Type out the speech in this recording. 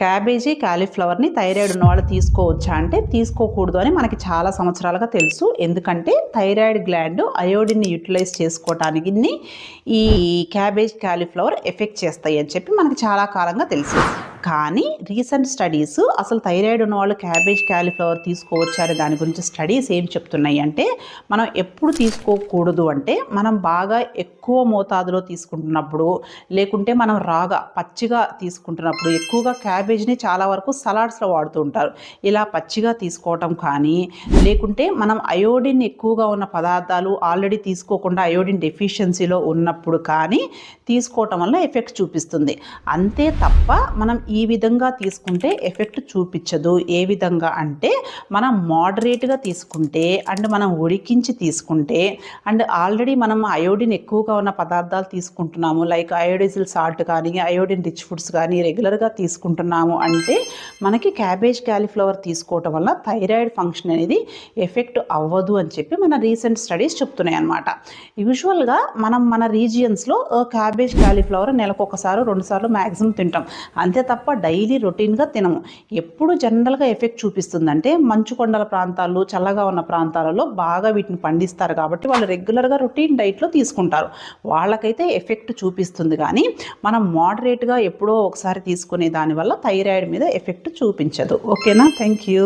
Cabbage కాలీఫ్లవర్ని thyroid ఉన్నవాళ్ళు తీసుకోవచ్చా అంటే తీసుకోకూడదు అని మనకి చాలా సంవత్సరాలుగా తెలుసు. ఎందుకంటే థైరాయిడ్ గ్లాండ్ అయోడిన్ని యూటిలైజ్ చేసుకోవటానికి ఈ క్యాబేజ్ కాలీఫ్లవర్ ఎఫెక్ట్ చేస్తాయి అని చెప్పి మనకి చాలా కాలంగా తెలుసు. కానీ రీసెంట్ స్టడీస్ అసలు థైరాయిడ్ ఉన్నవాళ్ళు క్యాబేజ్ కాలీఫ్లవర్ తీసుకోవచ్చారు దాని గురించి స్టడీస్ ఏం చెప్తున్నాయి అంటే మనం ఎప్పుడు తీసుకోకూడదు అంటే మనం బాగా ఎక్కువ మోతాదులో తీసుకుంటున్నప్పుడు, లేకుంటే మనం రాగా పచ్చిగా తీసుకుంటున్నప్పుడు. ఎక్కువగా క్యాబేజ్ని చాలా వరకు సలాడ్స్లో వాడుతూ ఉంటారు. ఇలా పచ్చిగా తీసుకోవటం కానీ, లేకుంటే మనం అయోడిన్ ఎక్కువగా ఉన్న పదార్థాలు ఆల్రెడీ తీసుకోకుండా అయోడిన్ డెఫిషియన్సీలో ఉన్నప్పుడు కానీ తీసుకోవటం వల్ల ఎఫెక్ట్ చూపిస్తుంది. అంతే తప్ప మనం ఈ విధంగా తీసుకుంటే ఎఫెక్ట్ చూపించదు. ఏ విధంగా అంటే మనం మోడరేట్గా తీసుకుంటే అండ్ మనం ఉడికించి తీసుకుంటే అండ్ ఆల్రెడీ మనం అయోడిన్ ఎక్కువగా ఉన్న పదార్థాలు తీసుకుంటున్నాము, లైక్ అయోడైజ్డ్ సాల్ట్ కానీ అయోడిన్ రిచ్ ఫుడ్స్ కానీ రెగ్యులర్గా తీసుకుంటున్నాము అంటే మనకి క్యాబేజ్ కాలీఫ్లవర్ తీసుకోవటం వల్ల థైరాయిడ్ ఫంక్షన్ అనేది ఎఫెక్ట్ అవ్వదు అని చెప్పి మన రీసెంట్ స్టడీస్ చెప్తున్నాయి అన్నమాట. యూజువల్గా మన రీజియన్స్లో క్యాబేజ్ కాలీఫ్లవర్ నెలకు ఒకసారి 2 సార్లు మ్యాక్సిమం తింటాం. అంతే తప్ప డైలీ రొటీన్గా తినము. ఎప్పుడు జనరల్గా ఎఫెక్ట్ చూపిస్తుందంటే మంచు కొండల ప్రాంతాల్లో చల్లగా ఉన్న ప్రాంతాలలో బాగా వీటిని పండిస్తారు కాబట్టి వాళ్ళు రెగ్యులర్గా రొటీన్ డైట్లో తీసుకుంటారు. వాళ్ళకైతే ఎఫెక్ట్ చూపిస్తుంది. కానీ మనం మోడరేట్గా ఎప్పుడో ఒకసారి తీసుకునే దానివల్ల థైరాయిడ్ మీద ఎఫెక్ట్ చూపించదు. ఓకేనా? Thank you.